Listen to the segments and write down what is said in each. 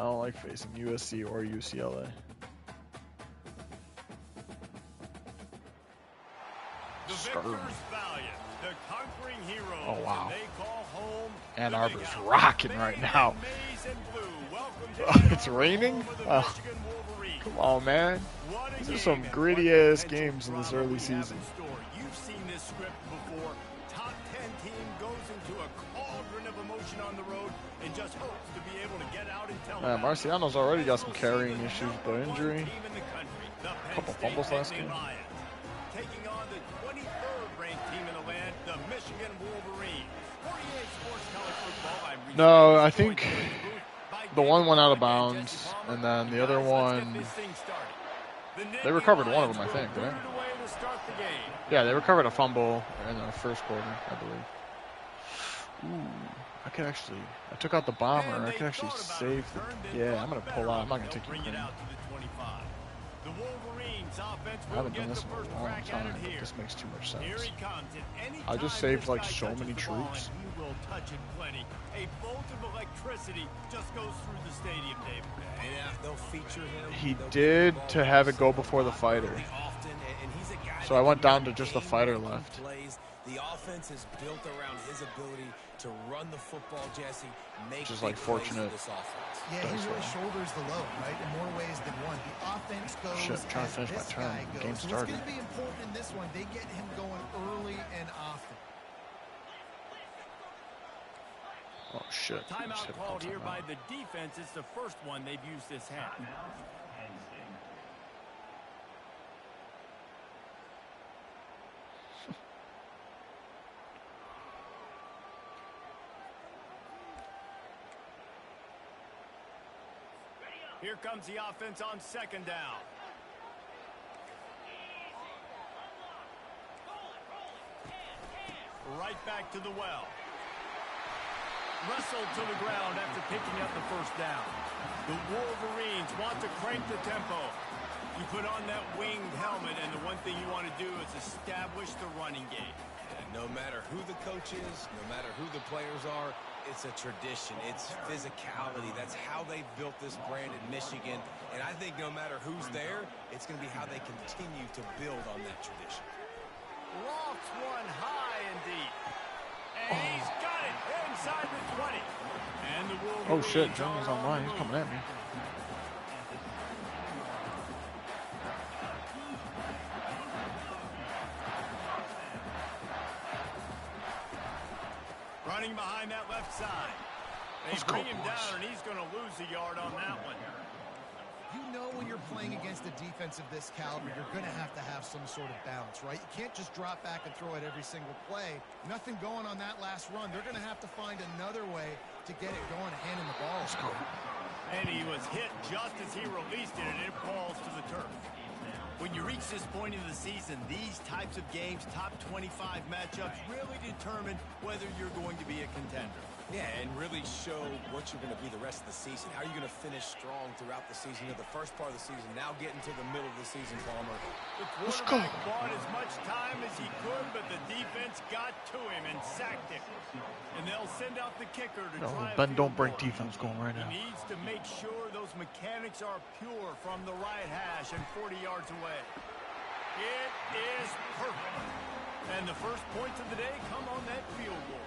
don't like facing USC or UCLA. Oh, wow. Ann Arbor's rocking right now. It's raining? Oh, come on, man. These are some gritty-ass games in this early season. You've seen this script before. Top 10 team goes into a cauldron of emotion on the road and just hopes to be able to get out and tell them. Marciano's already got some carrying issues with the injury. A couple fumbles last game. Taking on the 23rd ranked team in the land, the Michigan Wolverines. 48 Sports College Football. No, I think the one went out of bounds, and then the other one, they recovered one of them, I think, right? Yeah, they recovered a fumble in the first quarter, I believe. Ooh, I took out the bomber. I could actually save the, yeah, I'm going to pull out. I'm not going to take you in. I haven't done this in a long time, but this makes too much sense. I just saved like so many troops. A bolt of electricity just goes through the stadium, Dave. Yeah, they'll feature him. He did to have it go before the fighter. So I went down to just the fighter left. The offense is built around his ability to run the football, Jesse. Just like fortunate. Yeah, he really shoulders the load, right? In more ways than one. The offense goes. Shit, trying to finish my turn. Game started. So it's going to be important in this one. They get him going early and often. Oh shit. Timeout called here by the defense. It's the first one they've used this half. Here comes the offense on second down. Right back to the well. Wrestled to the ground after picking up the first down. The Wolverines want to crank the tempo. You put on that winged helmet, and the one thing you want to do is establish the running game. And no matter who the coach is, no matter who the players are, it's a tradition. It's physicality. That's how they built this brand in Michigan. And I think no matter who's there, it's going to be how they continue to build on that tradition. Lofts one high and deep. And he's got it inside the 20. And the Wolverines. Oh shit, Jones online. He's coming at me. Running behind that left side. They bring him down, and he's going to lose a yard on that one. You know when you're playing against a defense of this caliber, you're going to have some sort of balance, right? You can't just drop back and throw it every single play. Nothing going on that last run. They're going to have to find another way to get it going, handing the ball. Let's go. And he was hit just as he released it, and it falls to the turf. When you reach this point in the season, these types of games, top 25 matchups, really determine whether you're going to be a contender. Yeah, and really show what you're going to be the rest of the season. How are you going to finish strong throughout the season? The first part of the season, now getting to the middle of the season, Palmer. The quarterback bought as much time as he could, but the defense got to him and sacked him. And they'll send out the kicker to try. Ben, don't break defense going right now. He needs to make sure those mechanics are pure from the right hash and 40 yards away. It is perfect. And the first points of the day come on that field goal.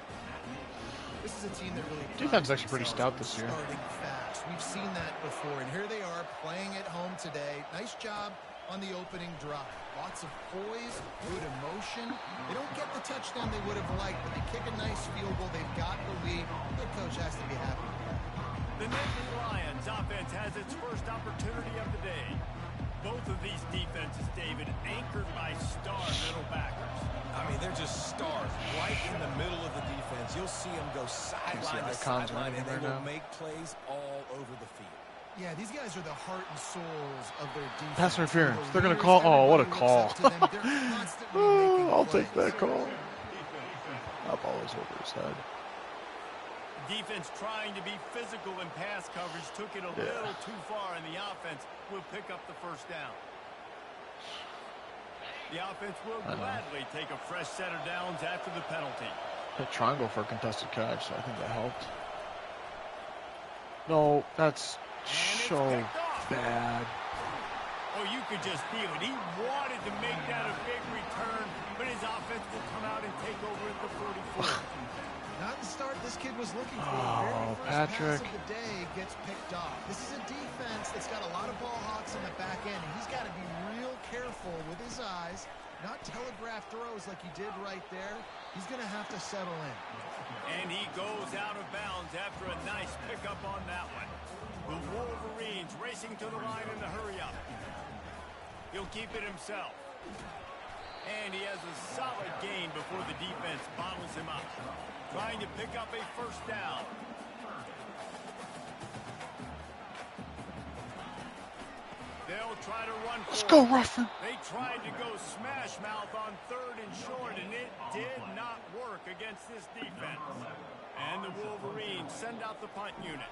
This is a team that really defense is actually pretty stout this year. Starting fast. We've seen that before, and here they are playing at home today. Nice job on the opening drive. Lots of poise, good emotion. They don't get the touchdown they would have liked, but they kick a nice field goal. They've got the lead. The coach has to be happy with that. The Nittany Lions offense has its first opportunity of the day. Both of these defenses, David, anchored by star middle backers. I mean, they're just stars right in the middle of the defense. You'll see them go sideline to sideline, and they will make plays all over the field. Yeah, these guys are the heart and souls of their defense. Pass interference. They're going to call. Oh, what a call. I'll take that call. That ball is over his head. Defense trying to be physical in pass coverage took it a little too far, and the offense will pick up the first down. The offense will gladly take a fresh set of downs after the penalty. Hit triangle for a contested catch, so I think that helped. No, that's So bad. Oh, you could just feel it. He wanted to make that a big return, but his offense will come out and take over at the 44. Not the start this kid was looking for. Oh, Very first Patrick. pass of the day gets picked off. This is a defense that's got a lot of ball hawks on the back end, and he's got to be real careful with his eyes, not telegraph throws like he did right there. He's going to have to settle in. And he goes out of bounds after a nice pickup on that one. The Wolverines racing to the line in the hurry-up. He'll keep it himself. And he has a solid gain before the defense bottles him up. Trying to pick up a first down. They'll try to run for Let's go, Ruffin. They tried to go smash mouth on 3rd and short, and it did not work against this defense. And the Wolverines send out the punt unit.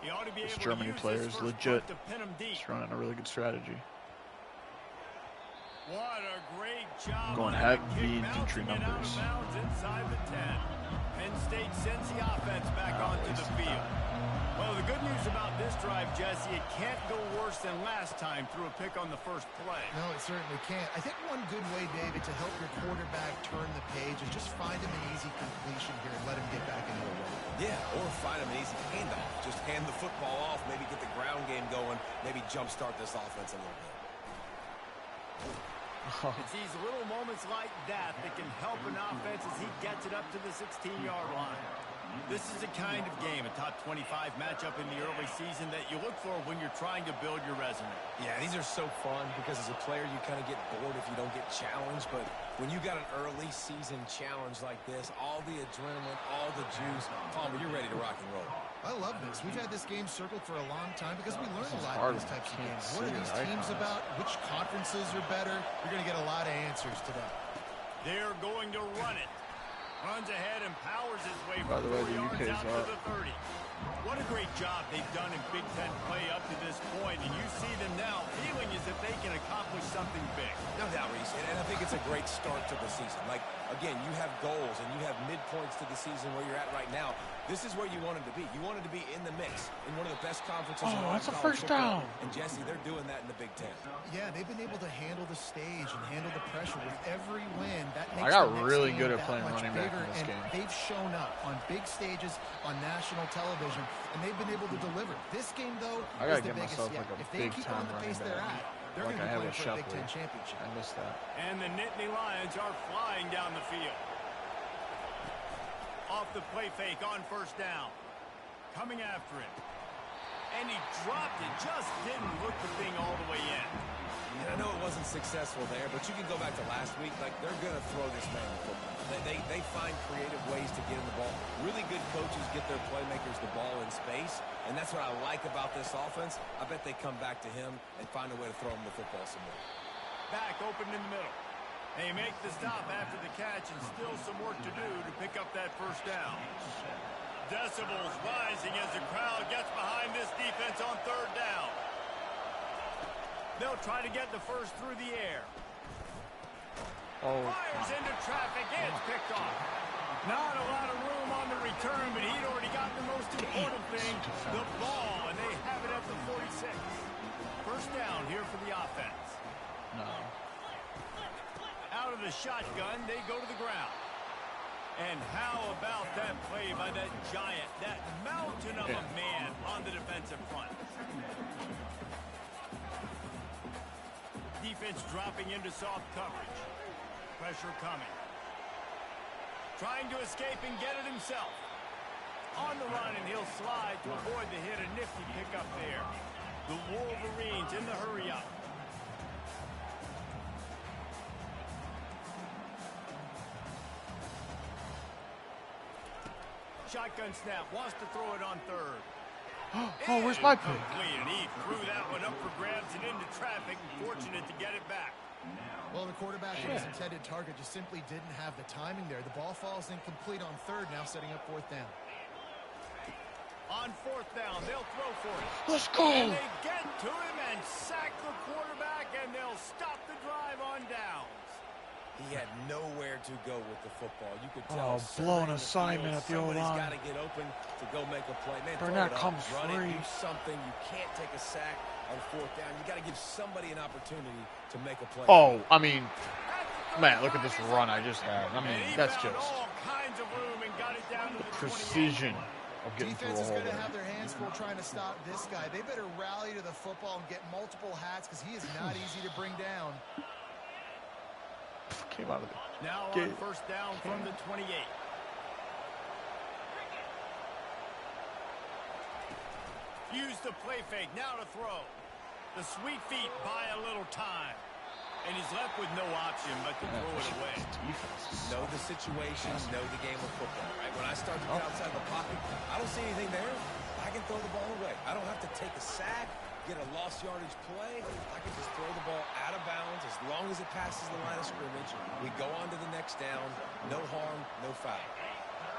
He ought to be able to Germany use player this is first legit. punt to pin him deep. He's running a really good strategy. What a great job. Going on heavy the kick, entry bouncing it out of numbers. bounds inside the 10. Penn State sends the offense back onto the field. Well, the good news about this drive, Jesse, it can't go worse than last time through a pick on the first play. No, it certainly can't. I think one good way, David, to help your quarterback turn the page is just find him an easy completion here and let him get back into a run. Yeah, or find him an easy handoff. Just hand the football off, maybe get the ground game going, maybe jumpstart this offense a little bit. It's these little moments like that that can help an offense as he gets it up to the 16-yard line. This is the kind of game, a top 25 matchup in the early season, that you look for when you're trying to build your resume. Yeah, these are so fun because as a player you kind of get bored if you don't get challenged, but when you got an early season challenge like this, all the adrenaline, all the juice, Palmer, you're ready to rock and roll. I love this. We've had this game circled for a long time because we learn a lot hard of these types of when you games. can't What are see these it, teams about? Which conferences are better? You're going to get a lot of answers today. They're going to run it. Runs ahead and powers his way By the way, 4 the yards UK's out to up. the 30. What a great job they've done in Big Ten play up to this point, and you see them now feeling as if they can accomplish something big. No doubt, Reese, and I think it's a great start to the season. Like, again, you have goals and you have midpoints to the season where you're at right now. This is where you wanted to be. You wanted to be in the mix in one of the best conferences in all of that's a college first football. down. And, Jesse, they're doing that in the Big Ten. Yeah, they've been able to handle the stage and handle the pressure with every win. That makes I got the next really game good at that playing much running back bigger, in this and game. they've shown up on big stages on national television, and they've been able to deliver. This game, though, I is gotta the get biggest myself yet. like a If they keep on big-time the pace running they're back, at, they're like going to I be have playing with for a Big Ten Shepley. championship. I missed that. And the Nittany Lions are flying down the field. Off the play fake on first down. Coming after him. And he dropped it. Just didn't look the thing all the way in. And I know it wasn't successful there, but you can go back to last week. Like, they're going to throw this man the football. They find creative ways to get him the ball. Really good coaches get their playmakers the ball in space, and that's what I like about this offense. I bet they come back to him and find a way to throw him the football some more. Back open in the middle. They make the stop after the catch, and still some work to do to pick up that first down. Decibels rising as the crowd gets behind this defense on third down. They'll try to get the first through the air. Oh, Fires into traffic. It's picked off. Not a lot of room on the return, but he'd already got the most important thing, the ball, and they have it at the 46. First down here for the offense. no. Out of the shotgun, they go to the ground. And how about that play by that giant, that mountain of a man on the defensive front? Defense dropping into soft coverage. Pressure coming. Trying to escape and get it himself. On the run, and he'll slide to avoid the hit. A nifty pickup there. The Wolverines in the hurry-up. Shotgun snap, wants to throw it on third. Oh, where's my pick? Incomplete, and he threw that one up for grabs and into traffic. Fortunate to get it back. Well, the quarterback and his intended target just simply didn't have the timing there. The ball falls incomplete on third, now setting up fourth down. On fourth down, they'll throw for it. Let's go. And they get to him and sack the quarterback, and they'll stop the drive on downs. He had nowhere to go with the football. You could tell. Blown assignment at the O-line. Somebody's got to get open to go make a play. Man, Burnett comes run free. It, do something. You can't take a sack on 4th down. You got to give somebody an opportunity to make a play. Oh, I mean, man, look at this run I just had. I mean, that's just all kinds of room and got it down to the precision of getting through a Defense is hole going to there. have their hands full trying to stop this guy. They better rally to the football and get multiple hats because he is not easy to bring down. Came out of it. Now on 1st down from the 28. Use the play fake. Now to throw. The sweet feet buy a little time. And he's left with no option but to throw it away. Know the situations, know the game of football, right? When I start to get outside the pocket, I don't see anything there. I can throw the ball away. I don't have to take a sack, get a lost yardage play. I can just throw the ball out of bounds as long as it passes the line of scrimmage. We go on to the next down. No harm, no foul.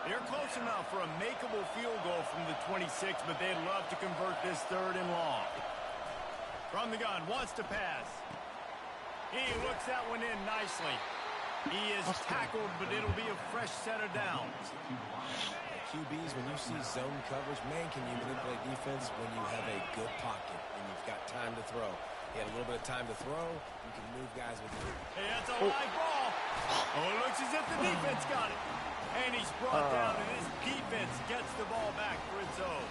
They're close enough for a makeable field goal from the 26, but they'd love to convert this 3rd and long. From the gun, wants to pass. He looks that one in nicely. He is tackled, but it'll be a fresh set of downs. QBs, when you see zone coverage, man, can you manipulate defense when you have a good pocket and you've got time to throw. He had a little bit of time to throw. You can move guys with you. Hey, that's a live ball. Oh, it looks as if the defense got it. And he's brought down, and his defense gets the ball back for its own.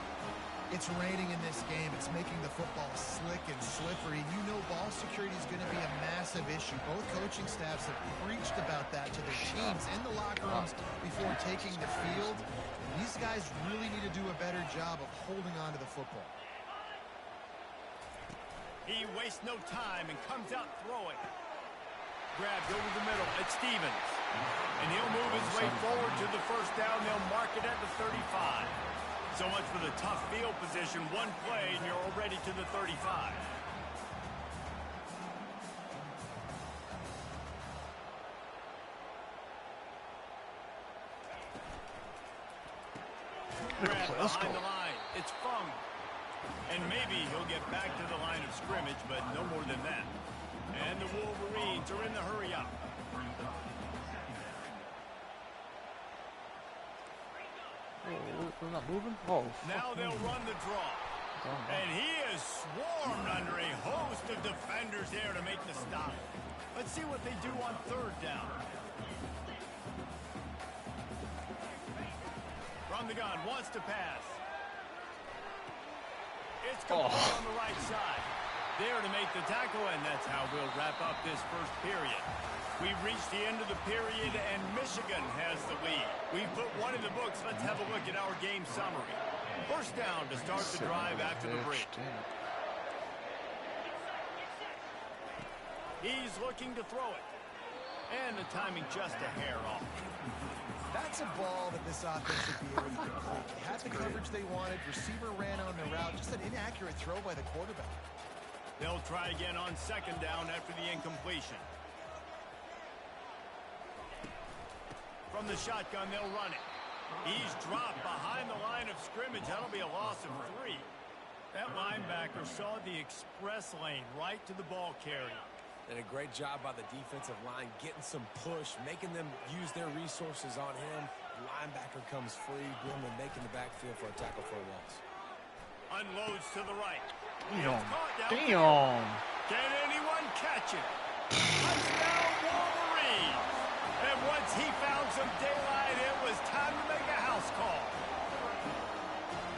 It's raining in this game. It's making the football slick and slippery. You know ball security is going to be a massive issue. Both coaching staffs have preached about that to their teams in the locker rooms before taking the field. And these guys really need to do a better job of holding on to the football. He wastes no time and comes out throwing. Grabbed over the middle at Stevens. And he'll move his way forward to the 1st down. They'll mark it at the 35. So much for the tough field position. One play, and you're already to the 35. Grab behind the line. It's Fung. And maybe he'll get back to the line of scrimmage, but no more than that. And the Wolverines are in the hurry-up. We're not moving? Oh. Now they'll run the draw. And he is swarmed under a host of defenders there to make the stop. Let's see what they do on 3rd down. From the gun, wants to pass. It's complete on the right side. There to make the tackle, and that's how we'll wrap up this 1st period. We've reached the end of the period, and Michigan has the lead. We've put one in the books. Let's have a look at our game summary. 1st down to start the drive after the break. He's looking to throw it. And the timing just a hair off. That's a ball that this offense should be able to complete. They had the coverage they wanted. Receiver ran on the route. Just an inaccurate throw by the quarterback. They'll try again on 2nd down after the incompletion. From the shotgun, they'll run it. He's dropped behind the line of scrimmage. That'll be a loss of 3. That linebacker saw the express lane right to the ball carrier. And a great job by the defensive line, getting some push, making them use their resources on him. The linebacker comes free, Grumman making the backfield for a tackle for a loss. Unloads to the right. Damn. Can anyone catch it? Touchdown Wolverines. And once he found some daylight, it was time to make a house call.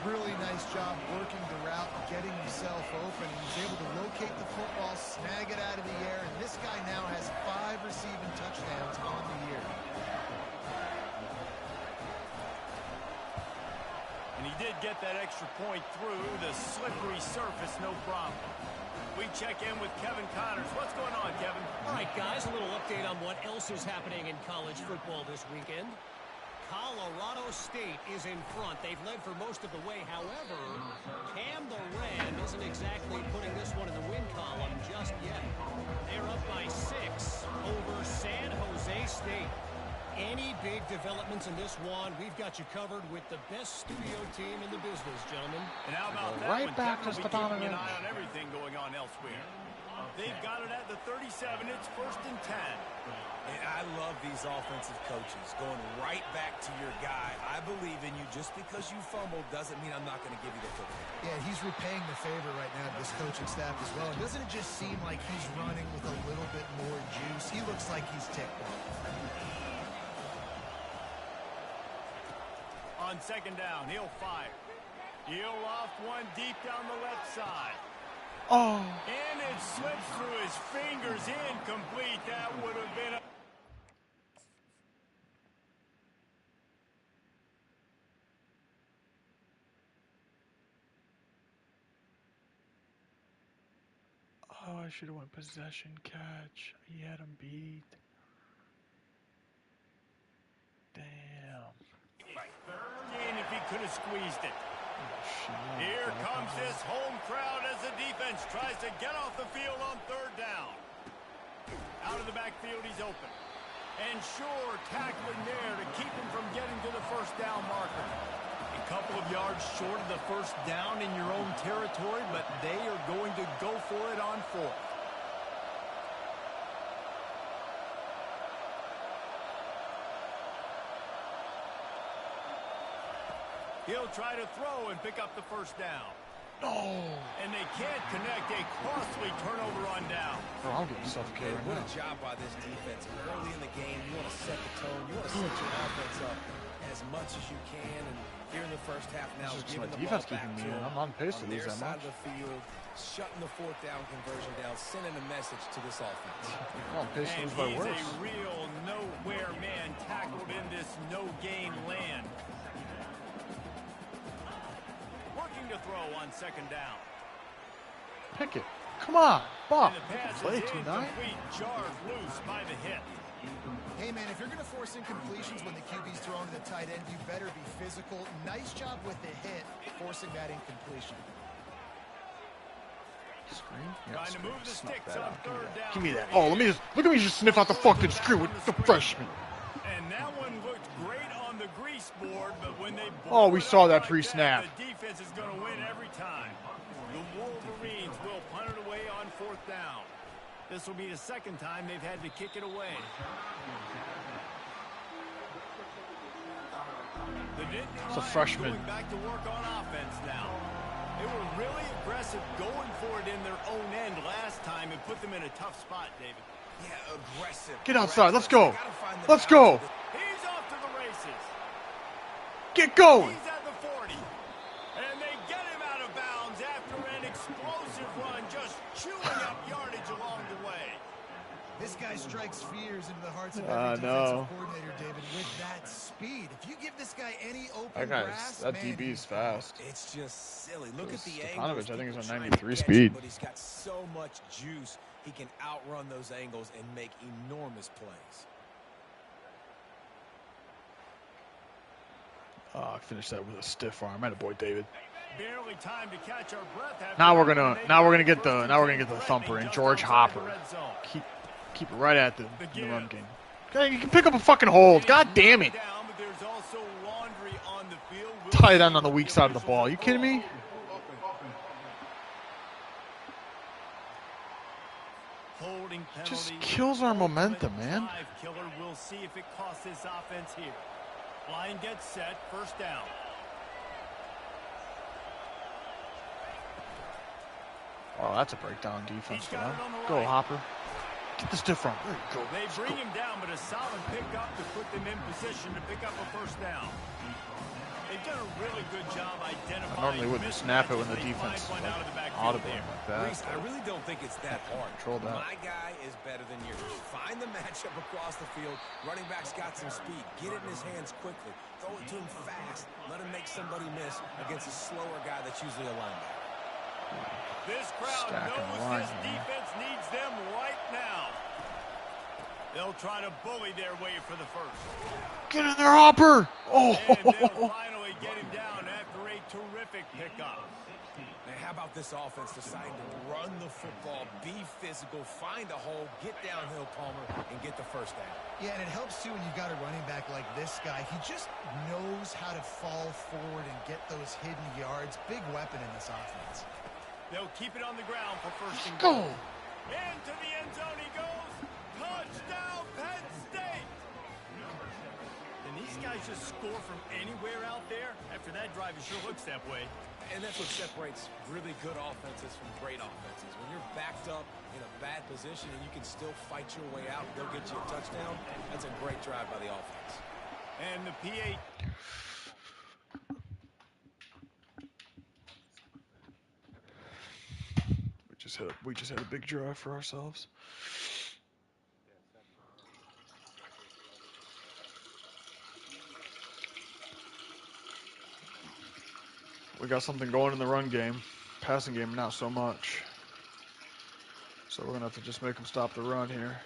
Really nice job working the route, getting himself open. He's able to locate the football, snag it out of the air, and this guy now has 5 receiving touchdowns on the year. And he did get that extra point through the slippery surface, no problem. We check in with Kevin Connors. What's going on, Kevin? All right, guys, a little update on what else is happening in college football this weekend. Colorado State is in front. They've led for most of the way. However, Cam the Red isn't exactly putting this one in the win column just yet. They're up by 6 over San Jose State. Any big developments in this one, we've got you covered with the best studio team in the business, gentlemen. And how about that right one? back Kevin to will be keeping Stefanovic. an eye on everything going on elsewhere. They've got it at the 37. It's 1st and 10. And I love these offensive coaches going right back to your guy. I believe in you. Just because you fumbled doesn't mean I'm not going to give you the football. Yeah, he's repaying the favor right now to this coaching staff as well. Doesn't it just seem like he's running with a little bit more juice? He looks like he's ticked off. On 2nd down, he'll fire. He'll loft one deep down the left side. Oh. And it slips through his fingers, incomplete. That would have been a... Oh, I should have went possession catch. He had him beat. Damn. And if he could have squeezed it. Here comes this home crowd as the defense tries to get off the field on 3rd down. Out of the backfield, he's open. And sure, tackling there to keep him from getting to the 1st down marker. A couple of yards short of the 1st down in your own territory, but they are going to go for it on 4th. He'll try to throw and pick up the 1st down. No. And they can't connect. A costly turnover on down. Bro, I'm getting suffocated right What now. a job by this defense. Early in the game, you want to set the tone. You want to set your offense up as much as you can. And here in the 1st half now, It's just giving my the defense ball back keeping to me in. them I'm on pace to on lose their that side much. of the field, shutting the 4th down conversion down, sending a message to this offense. I'm on pace to And lose by he's worse. a real nowhere man tackled in this no-gain land. Working to throw on 2nd down. Pick it. Come on. Bob. And the pass Play is 2-9. incomplete. Jarred loose by the hit. Hey, man, if you're going to force incompletions when the QB's thrown to the tight end, you better be physical. Nice job with the hit, forcing that incompletion. Screen? Yeah, Trying to screen. move the Snuff sticks that on out. 3rd down. Give me that. Oh, let me just sniff out the fucking screen with the freshman. And that one looked great on the grease board, but when they Oh, we blow it saw up that like pre-snap. the defense is going to win every time. The Wolverines will punt it away on 4th down. This will be the 2nd time they've had to kick it away. It's a freshman. Going back to work on offense now. They were really aggressive going for it in their own end last time and put them in a tough spot, David. Yeah, aggressive. Get outside. Let's go. Let's go. He's off to the races. Get going. He's at the 40. And they get him out of bounds after an explosive run, just chewing up yardage along the way. This guy strikes fears into the hearts of every defensive coordinator, David, with that speed. If you give this guy any open grass, That man, DB is fast. It's just silly. Look at the Stefanovic, angles. I think, is on People trying 93 to catch speed. him, but he's got so much juice. He can outrun those angles and make enormous plays. Oh, I finished that with a stiff arm. Atta boy, David. Barely time to catch our breath. Now we're gonna get the thumper in. George Hopper. Keep it right at the run game. Okay, you can pick up a fucking hold. God damn it. Tight end on the weak side of the ball. You kidding me? Holding penalty. Just kills our momentum, man. Killer. We'll see if it costs this offense here. Line gets set. 1st down. Oh, that's a breakdown defense for them. Go, Hopper. Get the stiff arm. There you go. They bring him down, but a solid pickup to put them in position to pick up a 1st down. They've done a really good job identifying. I normally wouldn't snap it when the defense is audible like that. Reese, I really don't think it's that hard. Control that. My guy is better than yours. Find the matchup across the field. Running back's got some speed. Get it in his hands quickly. Throw it to him fast. Let him make somebody miss against a slower guy that's usually a linebacker. This crowd knows this defense needs them right now. They'll try to bully their way for the 1st. Get in there, Hopper! Oh! And they'll finally get him down after a terrific pickup. Now, how about this offense deciding to run the football, be physical, find a hole, get downhill, Palmer, and get the 1st down? Yeah, and it helps, too, when you've got a running back like this guy. He just knows how to fall forward and get those hidden yards. Big weapon in this offense. They'll keep it on the ground for 1st and Go! goal. Into the end zone he goes. Touchdown, Penn State. And these guys just score from anywhere out there. After that drive, it sure looks that way. And that's what separates really good offenses from great offenses. When you're backed up in a bad position and you can still fight your way out and go get you a touchdown, that's a great drive by the offense. And the P8. We just had a big drive for ourselves. We got something going in the run game. Passing game, not so much. So we're going to have to just make them stop the run here.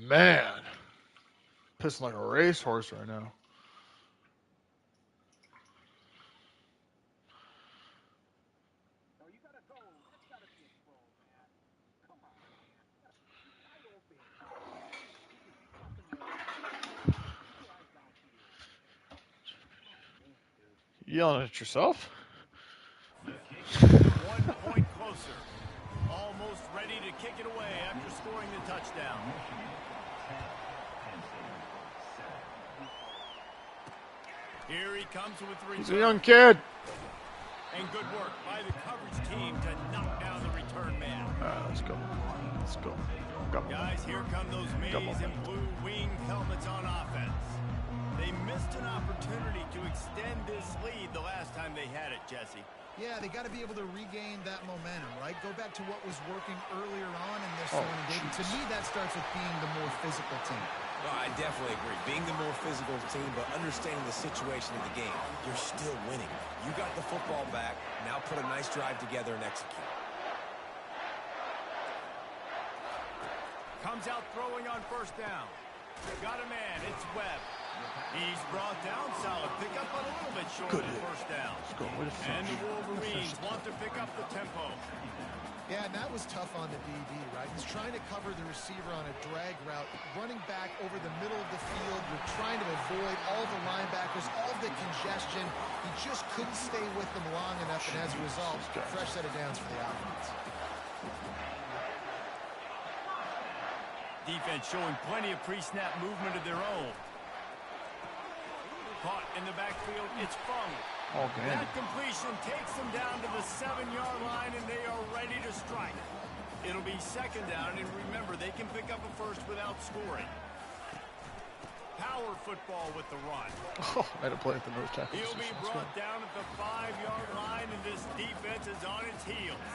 Man, pissing like a racehorse right now. You yelling at yourself? 1 point closer. Almost ready to kick it away after scoring the touchdown. Here he comes with the return. He's a young kid. And good work by the coverage team to knock down the return man. Let's go. Let's go. Guys, here come those maize and blue winged helmets on offense. They missed an opportunity to extend this lead the last time they had it, Jesse. Yeah, they got to be able to regain that momentum, right? Go back to what was working earlier on in this one. To me, that starts with being the more physical team. No, I definitely agree. Being the more physical team, but understanding the situation of the game. You're still winning. You got the football back. Now put a nice drive together and execute. Comes out throwing on first down. Got a man. It's Webb. He's brought down. Solid pickup, but a little bit short of the first down. And the Wolverines want to pick up the tempo. Yeah, and that was tough on the DB, right? He's trying to cover the receiver on a drag route, running back over the middle of the field. You're trying to avoid all the linebackers, all the congestion. He just couldn't stay with them long enough, and as a result, fresh set of downs for the offense. Defense showing plenty of pre-snap movement of their own. Caught in the backfield, it's Fung. Oh, man. That completion takes them down to the 7-yard line, and they are ready to strike. It'll be second down, and remember, they can pick up a first without scoring. Power football with the run. Oh, I had to play at the nose tackle. He'll be brought down at the 5-yard line, and this defense is on its heels.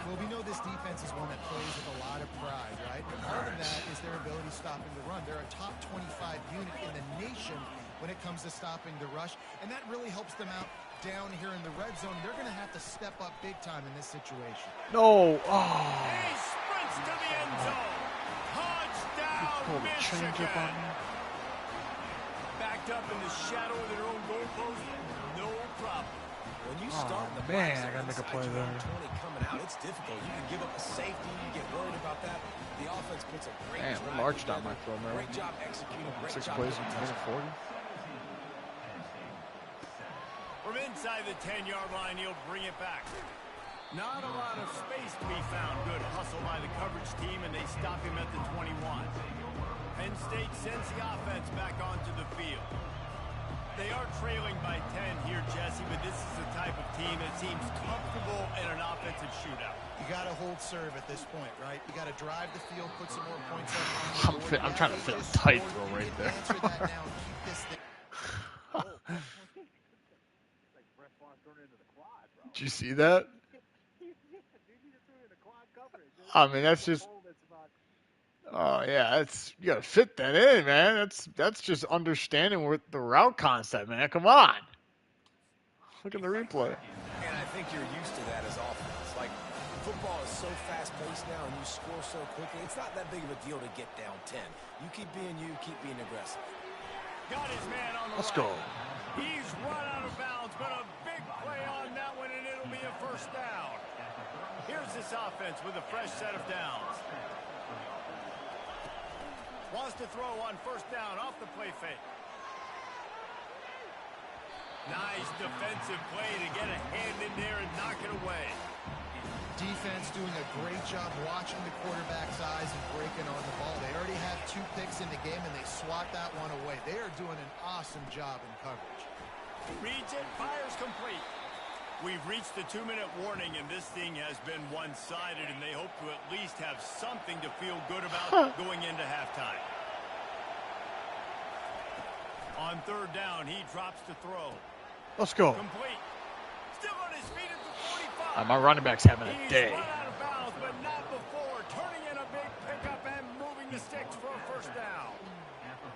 Well, we know this defense is one that plays with a lot of pride, right? And part of that is their ability stopping the run. They're a top 25 unit in the nation when it comes to stopping the rush, and that really helps them out down here in the red zone. They're going to have to step up big time in this situation. No. Oh. He sprints to the end zone. Touchdown, Michigan. Backed up in the shadow of their own goalpost, no problem. When you start the man, I gotta make a play there. 20 coming out, it's difficult. You can give up a safety, you get worried about that. The offense puts a great Man, we marched down my throw, man. Great job executing, great 6 job plays in minute 40. From inside the 10-yard line, he'll bring it back. Not a lot of space to be found. Good hustle by the coverage team, and they stop him at the 21. Penn State sends the offense back onto the field. They are trailing by 10 here, Jesse, but this is the type of team that seems comfortable in an offensive shootout. You got to hold serve at this point, right? You got to drive the field, put some more points up on the board. I'm trying to fit a tight throw right there. Answer that now and keep this thing. Did you see that? I mean, that's just. Oh yeah, that's you gotta fit that in, man. That's just understanding with the route concept, man. Come on. Look at the replay. And I think you're used to that as offense. Like, football is so fast-paced now and you score so quickly, it's not that big of a deal to get down 10. You keep being aggressive. Got his man on the Let's right. go. He's run out of bounds, but a big play on that one, and it'll be a first down. Here's this offense with a fresh set of downs. Wants to throw on first down off the play fake. Nice defensive play to get a hand in there and knock it away. Defense doing a great job watching the quarterback's eyes and breaking on the ball. They already have 2 picks in the game, and they swat that one away. They are doing an awesome job in coverage. Reads it, fires complete. We've reached the 2-minute warning, and this thing has been one-sided, and they hope to at least have something to feel good about going into halftime. On third down, he drops to throw. Let's go. Complete. Still on his feet at the 45. My running back's having a He's day. run out of bounds, but not before. Turning in a big pickup and moving the sticks for a first down.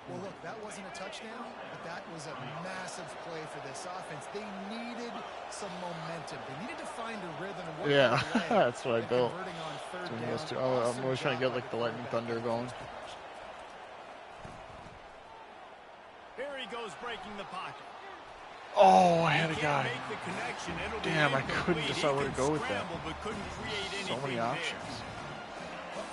Well, look, that wasn't a touchdown, but that was a massive play for this offense. They needed some momentum. They needed to find a rhythm. And Yeah, that's what I built. I'm always trying to get like the lightning thunder going. Here he goes, breaking the pocket. Oh, I had a guy. Make the connection. It'll be Damn, I couldn't incomplete. decide where to He go could with that. scramble, but couldn't create So many anything there. options.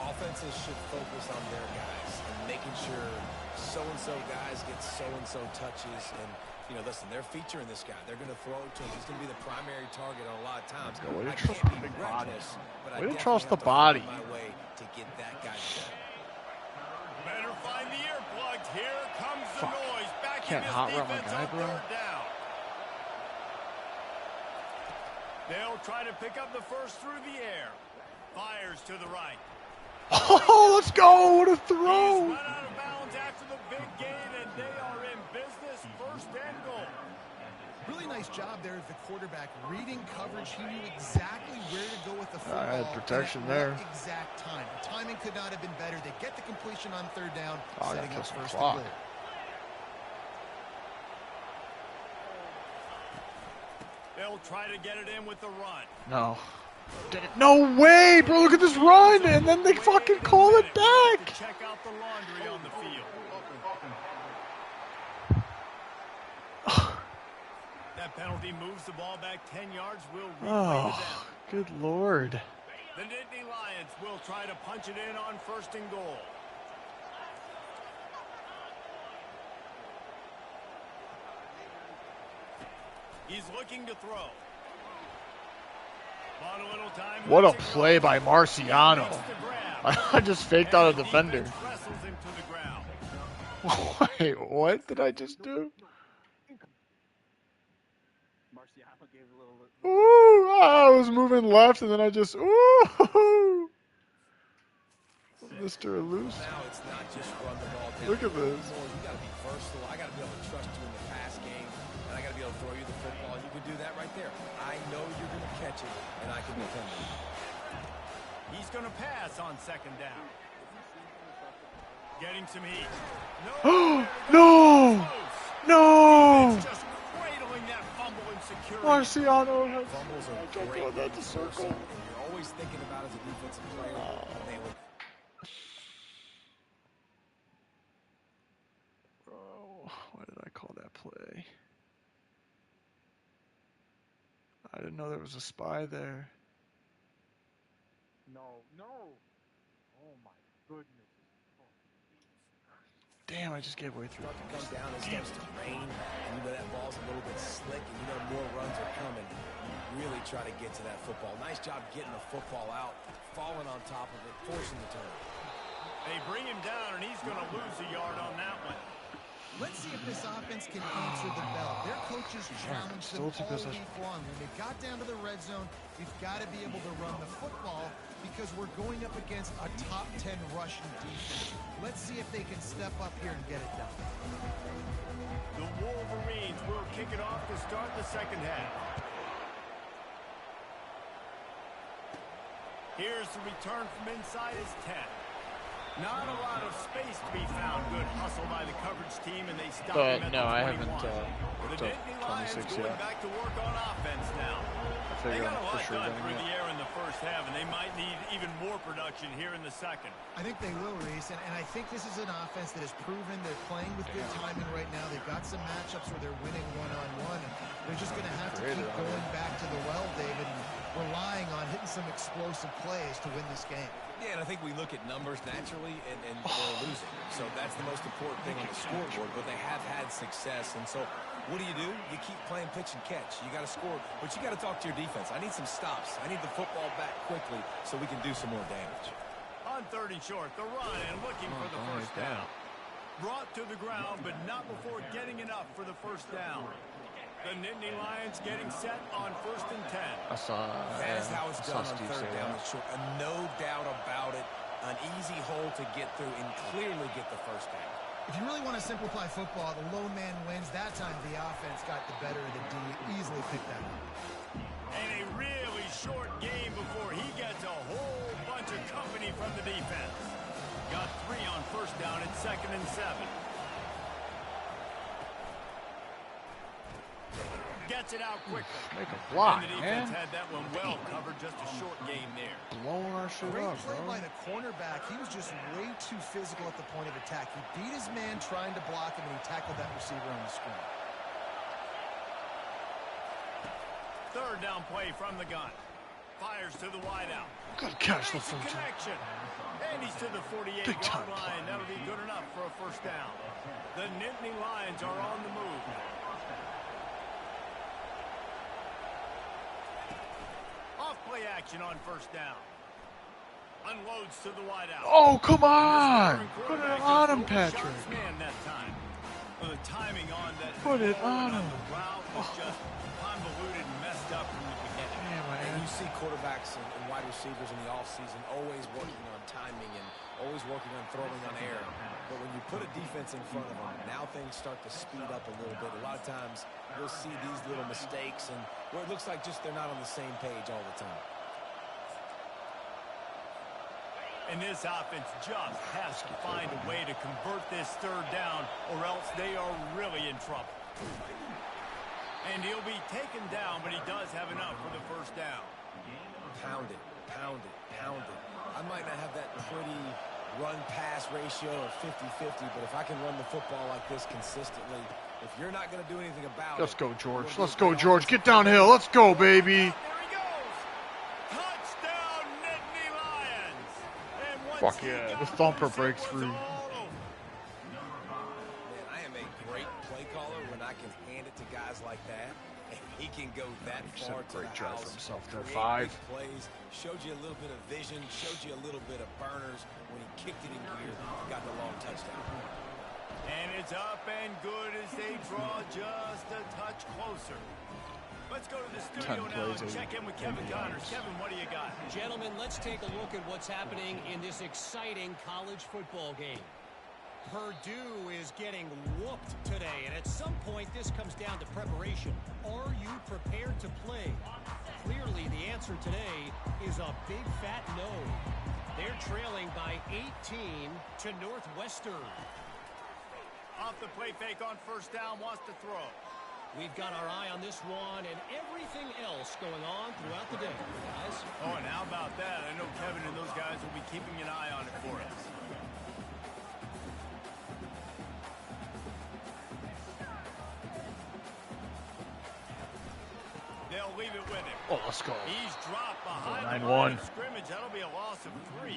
Offenses should focus on their guys and making sure so-and-so guys get so-and-so touches. And, you know, listen, they're featuring this guy. They're going to throw it to him. He's going to be the primary target on a lot of times. Way to I trust can't the be big body. reckless, but Way to I trust the body. definitely have to find my way to get that guy to go. Better find the earplugs. Here comes the Fuck. noise. Back Can't in this hot run my defense guy, on bro. third down. They'll try to pick up the first through the air. Fires to the right. Oh, let's go. What a He's throw. run out of bounds after the big gain, and they are in business. First and goal. Really nice job there of the quarterback reading coverage. He knew exactly where to go with the football. I had protection and at there. what exact time. The timing could not have been better. They get the completion on third down, Oh, I setting gotta up kill some first clock. and goal. They'll try to get it in with the run. No. No way, bro. Look at this run. And then they fucking call it back. Check out the laundry on the field. That penalty moves the ball back 10 yards. Will replay Oh, the down. good Lord. The Nittany Lions will try to punch it in on first and goal. He's looking to throw. Bought a little time. What a lets it go. play by Marciano. Makes the grab. I just faked out a And the defender. defense wrestles him to the ground. Wait, what did I just do? Ooh, I was moving left and then I just, ooh. Mr. Elusive. Now it's not just run the ball down. Look at this. You got to be versatile. I got to be able to trust you in the pass game, and I got to be able to throw you the football. You can do that right there. I know you're going to catch it, and I can defend it. He's going to pass on second down. Getting some heat. No! No! It's just cradling that fumble and security. Marciano has Fumbles are don't great. go in that circle. And you're always thinking about as a defensive player. They will. Bro, why did I call that play? I didn't know there was a spy there. No. Oh my goodness. Damn, I just gave away 3 Start to come points. down, it starts to rain, and you know that ball's a little bit slick, and you know more runs are coming. You really try to get to that football. Nice job getting the football out, falling on top of it, forcing the turn. They bring him down, and he's going to lose a yard on that one. Let's see if this offense can answer the bell. Their coaches challenged them all week long. When they got down to the red zone, we've got to be able to run the football because we're going up against a top 10 rushing defense. Let's see if they can step up here and get it done. The Wolverines will kick it off to start the second half. Here's the return from inside his 10. Not a lot of space to be found. Good hustle by the coverage team, and they stop him at no, the 21. I haven't The looked up Nittany Lions 26 going yet. back to work on offense now. I They figure got I'm a for lot sure done getting through it. the air in the first half, and they might need even more production here in the second. I think they will, Reese, and I think this is an offense that has proven they're playing with good timing right now. They've got some matchups where they're winning one-on-one, and they're just going to have to keep going back to the well, David, and relying on hitting some explosive plays to win this game. Yeah, and I think we look at numbers naturally, and they're losing. So that's the most important thing on the scoreboard, but they have had success. And so what do? You keep playing pitch and catch. You got to score, but you got to talk to your defense. I need some stops. I need the football back quickly so we can do some more damage. On 3rd and short, the run and looking for the first down. Brought to the ground, but not before getting enough for the first down. The Nittany Lions getting set on 1st and 10. That is how it's done on 3rd down and short. No doubt about it. An easy hole to get through and clearly get the first down. If you really want to simplify football, the lone man wins. That time the offense got the better of the D. Easily picked that up. And a really short game before he gets a whole bunch of company from the defense. Got 3 on 1st down at 2nd and 7. Gets it out quickly. Make a block, and the defense had that one well covered. Just a short game there. Blowing our shit Great up, play bro. by the cornerback. He was just way too physical at the point of attack. He beat his man trying to block him, and he tackled that receiver on the screen. 3rd down play from the gun. Fires to the wideout. Good catch, LaFontaine. Connection. And he's to the 48-yard line. That'll be good enough for a first down. The Nittany Lions are on the move. Off-play action on 1st down. Unloads to the wideout. Oh, come on! Put it on him, Patrick. Man that time. Well, the timing on that. Put it on him. The route was just convoluted and messed up from the beginning. And you see quarterbacks and wide receivers in the offseason always working on timing and always working on throwing on air. But when you put a defense in front of them, now things start to speed up a little bit. A lot of times you'll see these little mistakes and where it looks like just they're not on the same page all the time. And this offense just has to find a way to convert this 3rd down or else they are really in trouble. And he'll be taken down, but he does have enough for the first down. Pound it, pound it, pound it. I might not have that pretty run-pass ratio of 50-50, but if I can run the football like this consistently, if you're not going to do anything about it... Let's go, George. Let's go, George. Get downhill. Let's go, baby. There he goes. Touchdown, Nittany Lions. And Fuck yeah. The thumper breaks free. Man, I am a great play caller when I can hand it to guys like that. And he can go that far to the job for house. himself there. Create 5. big plays, showed you a little bit of vision, showed you a little bit of burners when he kicked it in gear, got the long touchdown. And it's up and good as they draw just a touch closer. Let's go to the studio now and check in with Kevin Connors. Kevin, what do you got? Gentlemen, let's take a look at what's happening in this exciting college football game. Purdue is getting whooped today, and at some point this comes down to preparation. Are you prepared to play? Clearly the answer today is a big fat no. They're trailing by 18 to Northwestern. Off the play fake on 1st down, wants to throw. We've got our eye on this one and everything else going on throughout the day, guys. Oh, and how about that? I know Kevin and those guys will be keeping an eye on it for us. They'll leave it with him. Oh, let's go. He's dropped behind the 9-1. line of scrimmage. That'll be a loss of 3.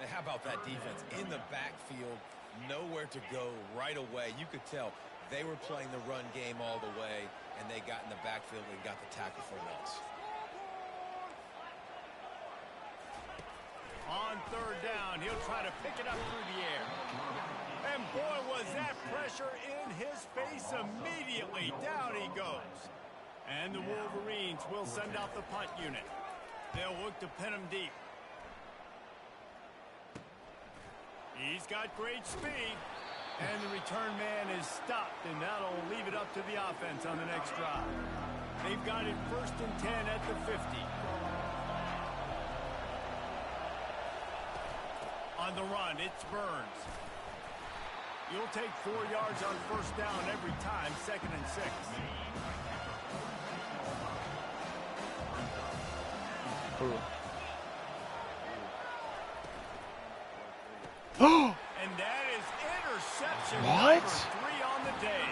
Man, how about that defense in the backfield, nowhere to go right away. You could tell they were playing the run game all the way, and they got in the backfield and got the tackle for loss. On 3rd down, he'll try to pick it up through the air. And boy, was that pressure in his face immediately. Down he goes. And the Wolverines will send out the punt unit. They'll look to pin him deep. He's got great speed. And the return man is stopped, and that'll leave it up to the offense on the next drive. They've got it 1st and 10 at the 50. On the run, it's Burns. You'll take 4 yards on 1st down every time, 2nd and 6. Reception. What? Number 3 on the day.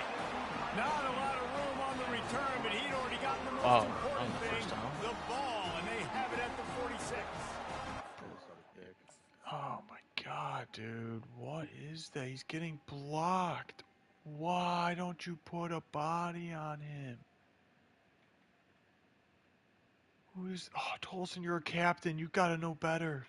Not a lot of room on the return, but he'd already gotten the most Oh, important on the thing, first down. the ball, and they have it at the 46. Oh my God, dude. What is that? He's getting blocked. Why don't you put a body on him? Who's... Oh, Tolson, you're a captain. You gotta know better.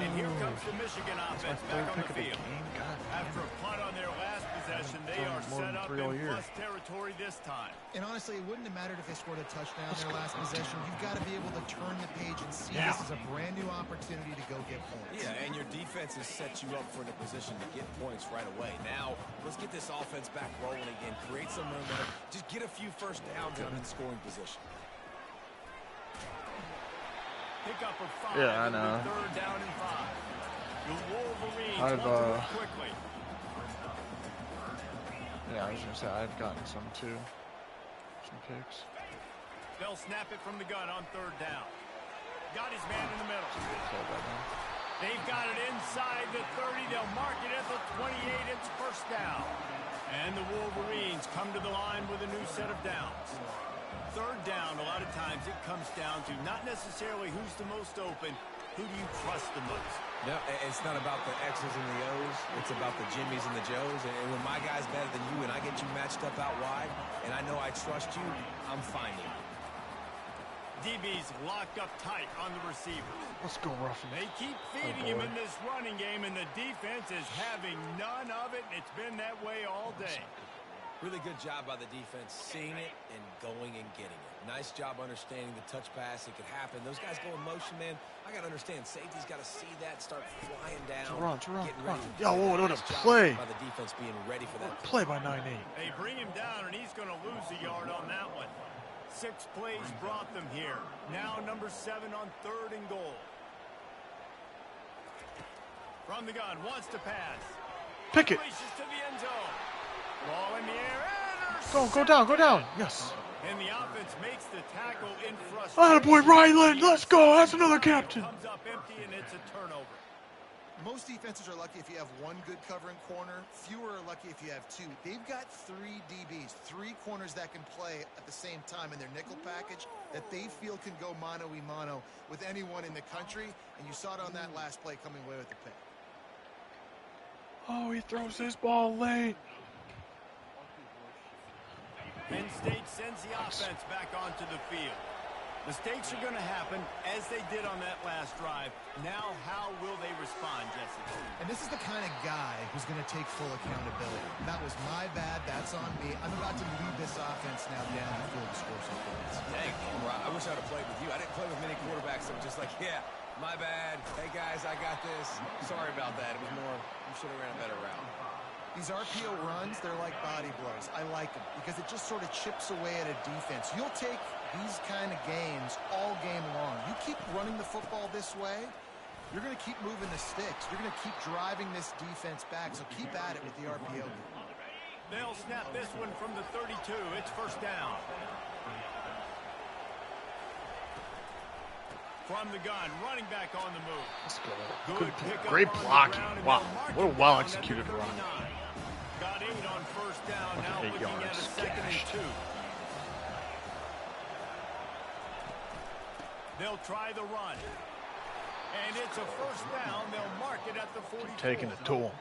And Dude. here comes the Michigan That's my offense third back on pick the of the field. game. God After damn a it. punt on their last possession, they are more set than up 3 all in year. plus territory this time. And honestly, it wouldn't have mattered if they scored a touchdown Let's their go. last possession. You've got to be able to turn the page and see Yeah. this as a brand new opportunity to go get points. Yeah, and your defense has set you up for the position to get points right away. Now, let's get this offense back rolling again. Create some momentum. Just get a few first downs and I'm in scoring position. Pick up a 5. Yeah, I know. Third down and 5. The Wolverines I've, want to move quickly. Yeah, I was gonna say I've gotten some too. Some picks. They'll snap it from the gun on third down. Got his man in the middle. They've got it inside the 30. They'll mark it at the 28. It's first down. And the Wolverines come to the line with a new set of downs. Third down, a lot of times it comes down to not necessarily who's the most open, who do you trust the most? No, it's not about the X's and the O's. It's about the Jimmies and the Joes. And when my guy's better than you and I get you matched up out wide, and I know I trust you, I'm finding you. DB's locked up tight on the receiver. Let's go, Ruffy. They keep feeding him in this running game, and the defense is having none of it, and it's been that way all day. Really good job by the defense, seeing it and going and getting it. Nice job understanding the touch pass. It could happen. Those guys go in motion, man. I got to understand. Safety's got to see that, start flying down. Getting ready. Yo, what a Nice job play. by the defense being ready for that. Play by 9-8. They bring him down, and he's going to lose a yard on that one. 6 plays brought them here. Now number 7 on third and goal. From the gun, wants to pass. Pick it. Races to the end zone. Ball in the air. Go down, go down. Yes. And the offense makes the tackle in frustration. Attaboy, Ryland. Let's go. That's another captain. Comes up empty, and it's a turnover. Most defenses are lucky if you have one good covering corner. Fewer are lucky if you have 2. They've got 3 DBs, 3 corners that can play at the same time in their nickel package that they feel can go mano-a-mano with anyone in the country. And you saw it on that last play coming away with the pick. Oh, he throws his ball late. Penn State sends the offense back onto the field. Mistakes are going to happen, as they did on that last drive. Now, how will they respond, Jesse? And this is the kind of guy who's going to take full accountability. That was my bad. That's on me. I'm about to lead this offense now down the field to score some points. Dang, I wish I'd have played with you. I didn't play with many quarterbacks that were just like, yeah, my bad. Hey, guys, I got this. Sorry about that. It was more, you should have ran a better route. These RPO runs, they're like body blows. I like them because it just sort of chips away at a defense. You'll take these kind of games all game long. You keep running the football this way, you're going to keep moving the sticks. You're going to keep driving this defense back, so keep at it with the RPO. They'll snap this one from the 32. It's first down. From the gun, running back on the move. Let's go. Good pickup Great on the blocking. ground, and Wow. they'll mark What a it well-executed down at the run. 39. Got 8 on first down. Now 8 looking at a yards. second and Gashed. 2. They'll try the run. And it's a first down. They'll mark it at the 42. Taking the tool.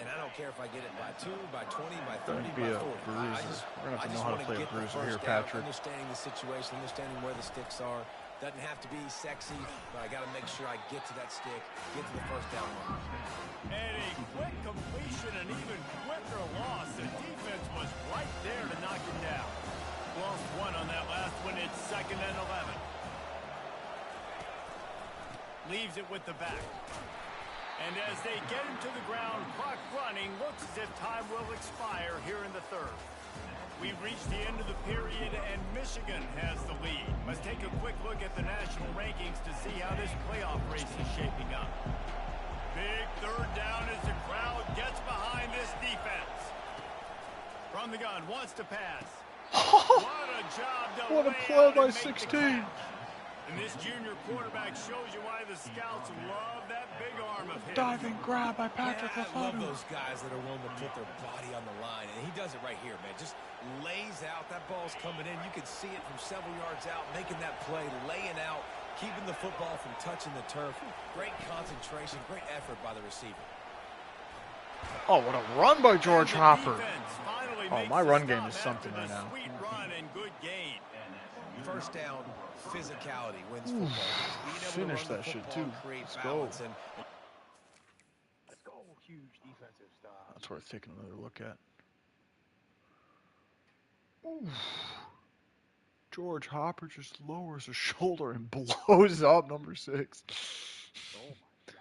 And I don't care if I get it by 2, by 20, by 30, Gonna be by a 40. bruiser. We're gonna have to know how to wanna play a get the bruiser first here, down, Patrick. Understanding the situation, understanding where the sticks are. Doesn't have to be sexy, but I got to make sure I get to that stick, get to the first down line. And a quick completion, an even quicker loss. The defense was right there to knock him down. Lost 1 on that last one. It's second and 11. Leaves it with the back. And as they get him to the ground, clock running, looks as if time will expire here in the third. We've reached the end of the period, and Michigan has the lead. Let's take a quick look at the national rankings to see how this playoff race is shaping up. Big third down as the crowd gets behind this defense. From the gun, wants to pass. What a job to What a lay play out by and make the 16. catch. And this junior quarterback shows you why the scouts love that big arm of his. Diving grab by Patrick I love LaFleur. those guys that are willing to put their body on the line, and he does it right here, man. Just lays out. That ball's coming in. You can see it from several yards out, making that play, laying out, keeping the football from touching the turf. Great concentration, great effort by the receiver. Oh, what a run by George Hopper. Oh, my run game is something right now. Sweet run and good gain. First down, physicality wins football. Finish that shit too. Let's go. Let's go. Huge defensive stop. That's worth taking another look at. Ooh. George Hopper just lowers his shoulder and blows up number 6. Oh my gosh.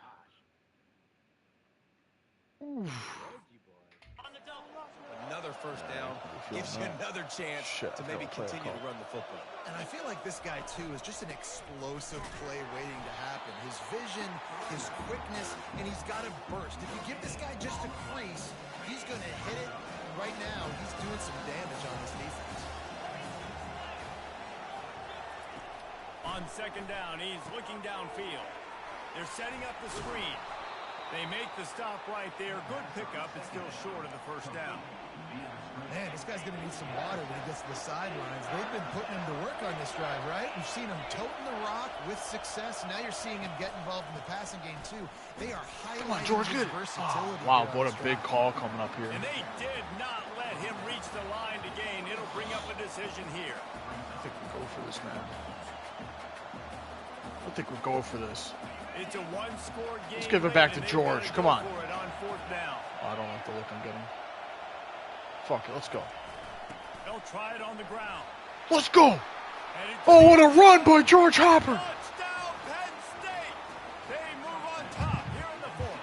Ooh. Reggie boy. Another first down gives you another chance to maybe continue to run the football. And I feel like this guy, too, is just an explosive play waiting to happen. His vision, his quickness, and he's got a burst. If you give this guy just a crease, he's going to hit it. Right now, he's doing some damage on this defense. On second down, he's looking downfield. They're setting up the screen. They make the stop right there. Good pickup. It's still short of the first down. Man, this guy's going to need some water when he gets to the sidelines. They've been putting him to work on this drive, right? We've seen him toting the rock with success. Now you're seeing him get involved in the passing game, too. They are highlighting his versatility. Wow, what a big call coming up here. And they did not let him reach the line to gain. It'll bring up a decision here. I think we go for this, man. I think we'll go for this. It's a one-score game. Let's give it back to George. Come on. On fourth down. Oh, I don't like the look I'm getting. Fuck it, let's go. They'll try it on the ground. Let's go! Oh, what a run by George Hopper! Touchdown, Penn State! They move on top here in the fourth.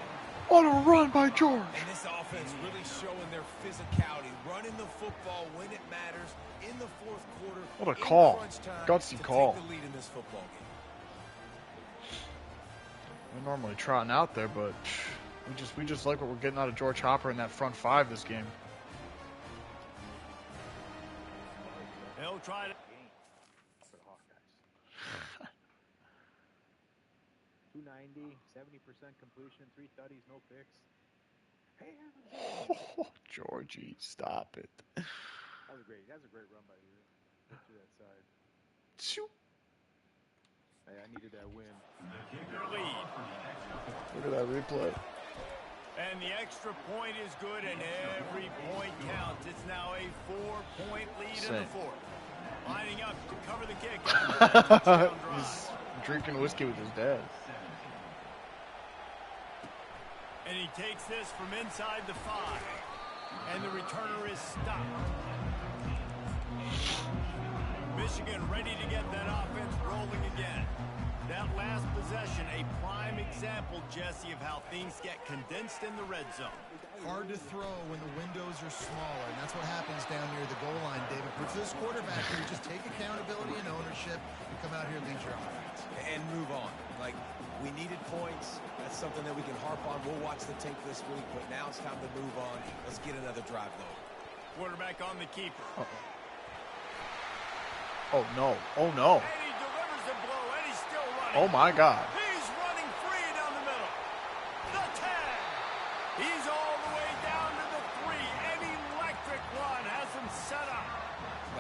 What a run by George! And this offense really showing their physicality, running the football when it matters in the fourth quarter. What a call. Gutsy call. Take the lead in this football game. We're normally trotting out there, but we just like what we're getting out of George Hopper in that front 5 this game. They'll try to. For the Hawkeyes. 290, 70% completion, 3 tutties, no picks. Hey, Oh, Georgie, stop it. that was great. That was a great run by you. Get to that side. Shoot. Hey, I needed that win. lead. Look at that replay. And the extra point is good, and every point counts. It's now a 4-point lead in the fourth. Lining up to cover the kick. He's drinking whiskey with his dad. And he takes this from inside the 5. And the returner is stopped. Michigan ready to get that offense rolling again. That last possession, a prime example, Jesse, of how things get condensed in the red zone. Hard to throw when the windows are smaller, and that's what happens down near the goal line, David. But for this quarterback here, just take accountability and ownership and come out here and lead your offense. And move on. Like, we needed points. That's something that we can harp on. We'll watch the tape this week, but now it's time to move on. Let's get another drive going. Quarterback on the keeper. Oh, no. Oh, no. And he delivers the blow, and he's still running. Oh, my God. He's running free down the middle. The 10. He's all the way down to the 3. An electric run has him set up.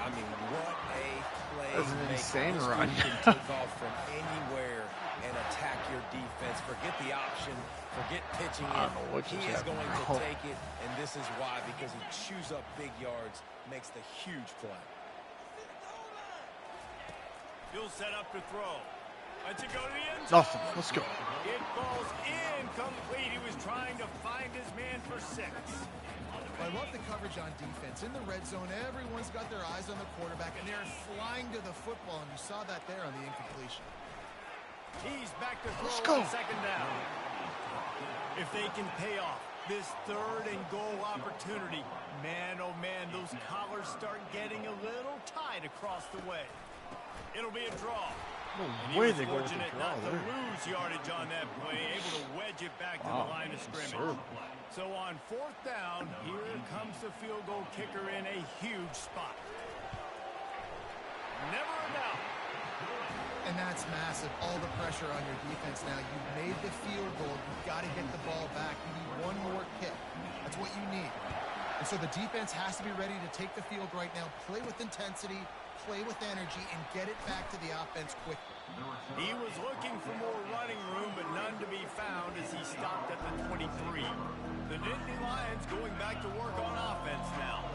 I mean, what a play. That's an insane This run. dude can take off from anywhere and attack your defense. Forget the option. Forget pitching I it. don't know what He just is going happened. to take it, and this is why, because he chews up big yards, makes the huge play. He'll set up to throw. Let's it go to the end zone. Nothing. Let's go. It falls incomplete. He was trying to find his man for 6. I love the coverage on defense. In the red zone, everyone's got their eyes on the quarterback, and they're flying to the football, and you saw that there on the incompletion. He's back to Let's throw go. on second down. If they can pay off this 3rd and goal opportunity, man, oh man, those collars start getting a little tight across the way. It'll be a draw. No And he way was they go with the fortunate draw not to there. lose yardage on that play, able to wedge it back to the line of scrimmage. absurd. So on 4th down, here comes the field goal kicker in a huge spot. Never a doubt. And And that's massive. All the pressure on your defense now. You've made the field goal. You've got to get the ball back. You need one more kick. That's what you need. And so the defense has to be ready to take the field right now, play with intensity, play with energy, and get it back to the offense quickly. He was looking for more running room, but none to be found as he stopped at the 23. The Nittany Lions going back to work on offense now.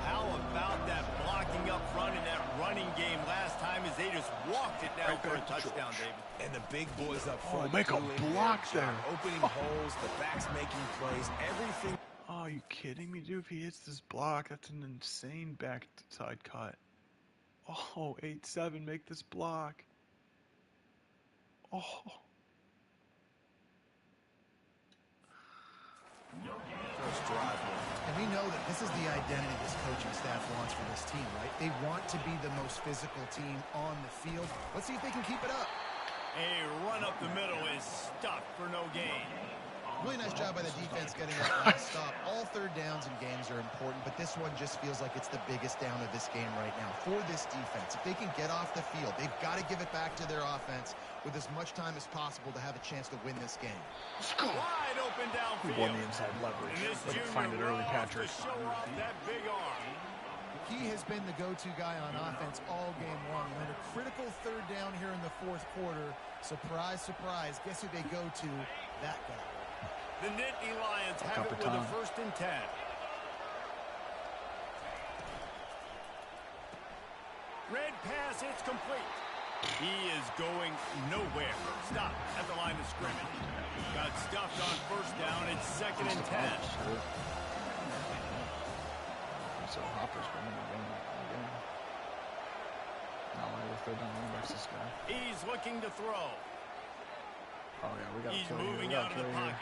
How about that blocking up front in that running game last time as they just walked it down for a touchdown, David? And the big boys up front. Make a block there. Opening holes, the backs making plays, everything. Oh, are you kidding me, dude? If he hits this block, that's an insane backside cut. Oh, 8-7, make this block. Oh. First drive. And we know that this is the identity this coaching staff wants for this team, right? They want to be the most physical team on the field. Let's see if they can keep it up. A run up the middle is stuffed for no gain. Really nice job by the defense getting that last stop. All third downs in games are important, but this one just feels like it's the biggest down of this game right now for this defense. If they can get off the field, they've got to give it back to their offense with as much time as possible to have a chance to win this game. Let's go. Wide open downfield. He won the inside leverage. But find it early, Patrick. To show off that big arm. He has been the go-to guy on offense all game long. And then a critical third down here in the fourth quarter. Surprise, surprise. Guess who they go to? That guy. The Nittany Lions have it with a 1st and 10. Red pass, it's complete. He is going nowhere. Stop at the line of scrimmage. Got stuffed on 1st down. It's 2nd and 10. So Hopper's going to win the game. Not only with third down running backs, this guy. He's looking to throw. Oh, yeah, we got to He's kill you. moving out of the pocket.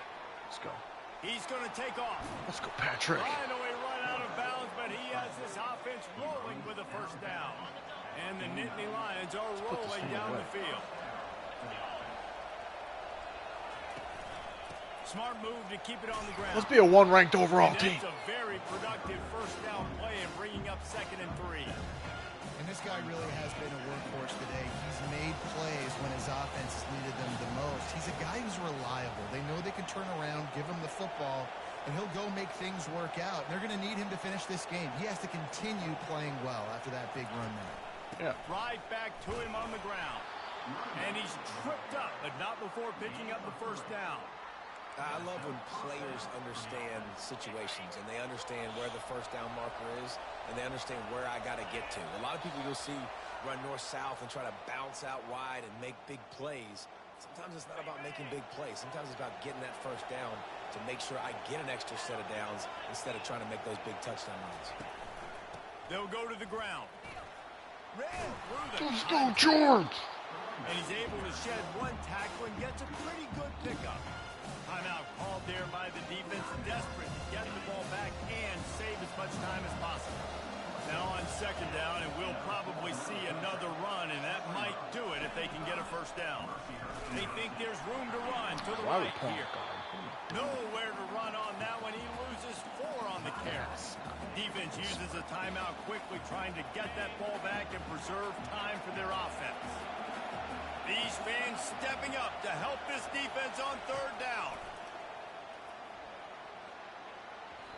Let's go. He's going to take off. Let's go, Patrick. Finally run out of bounds, but he has this offense rolling with a 1st down. And the Nittany Lions are rolling down the field. Smart move to keep it on the ground. Let's be a one-ranked overall team. It's a very productive 1st down play and bringing up 2nd and 3. And this guy really has been a workhorse today. He's made plays when his offense has needed them the most. He's a guy who's reliable. They know they can turn around, give him the football, and he'll go make things work out. And they're going to need him to finish this game. He has to continue playing well after that big run there. Yeah. Right back to him on the ground. And he's tripped up, but not before picking up the 1st down. I love when players understand situations and they understand where the 1st down marker is and they understand where I got to get to. A lot of people you'll see run north-south and try to bounce out wide and make big plays. Sometimes it's not about making big plays. Sometimes it's about getting that 1st down to make sure I get an extra set of downs instead of trying to make those big touchdown runs. They'll go to the ground. Let's go, George! And he's able to shed one tackle and gets a pretty good pickup. Timeout called there by the defense, desperate to get the ball back and save as much time as possible. Now on 2nd down, and we'll probably see another run, and that might do it if they can get a 1st down. They think there's room to run to the right here. Nowhere to run on that one. He loses 4 on the carry. Defense uses a timeout quickly, trying to get that ball back and preserve time for their offense. These fans stepping up to help this defense on 3rd down.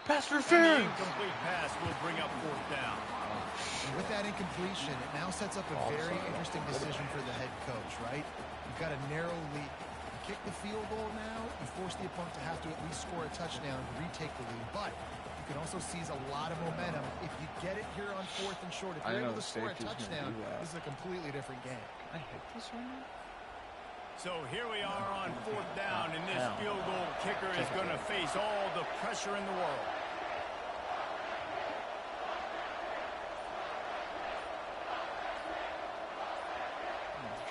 Pass interference. The incomplete pass will bring up 4th down. And with that incompletion, it now sets up a very interesting decision for the head coach, right? You've got a narrow lead. You kick the field goal now, you force the opponent to have to at least score a touchdown to retake the lead. But you can also seize a lot of momentum. If you get it here on 4th and short, if you're able to score a touchdown, this is a completely different game. Can I hit this one? So here we are on 4th down, and this field goal kicker is going to face all the pressure in the world.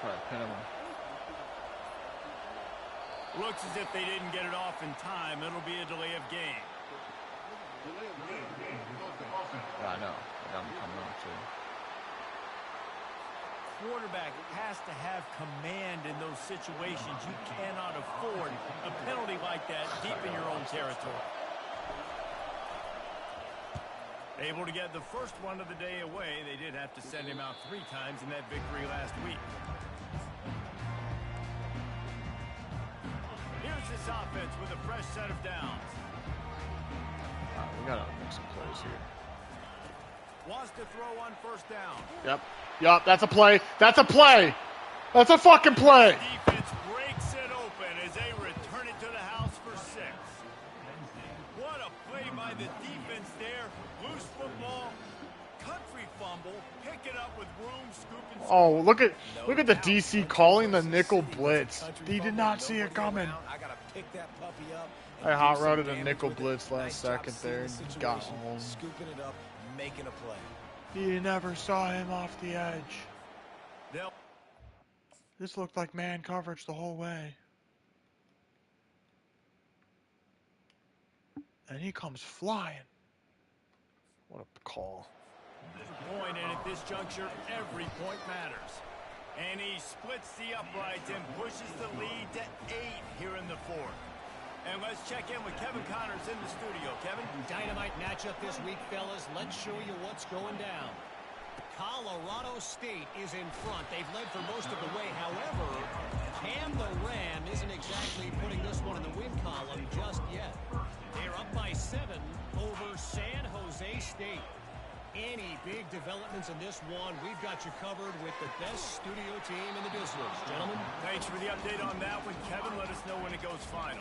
Try to pin him. Looks as if they didn't get it off in time. It'll be a delay of game. Yeah, I know. I got him coming up, too. Quarterback has to have command in those situations. You cannot afford a penalty like that deep in your own territory. Able to get the first one of the day away. They did have to send him out 3 times in that victory last week. Here's this offense with a fresh set of downs. We gotta make some plays here. Wants to throw on first down. Yep, that's a play. That's a play. That's a fucking play. The defense breaks it open as they return it to the house for 6. What a play by the defense there. Loose football, country fumble, pick it up with room, scoop and Oh, look at the DC calling the nickel blitz. He did not see it coming. I gotta pick that puppy up. I hot routed a nickel blitz last second there and got home. Scooping it up, making a play. You never saw him off the edge. This looked like man coverage the whole way. And he comes flying. What a call. Point, and at this juncture, every point matters. And he splits the uprights and pushes the lead to 8 here in the 4th. And let's check in with Kevin Connors in the studio. Kevin? Dynamite matchup this week, fellas. Let's show you what's going down. Colorado State is in front. They've led for most of the way. However, Cam the Ram isn't exactly putting this one in the win column just yet. They're up by 7 over San Jose State. Any big developments in this one, we've got you covered with the best studio team in the business. Gentlemen. Thanks for the update on that one, Kevin. Let us know when it goes final.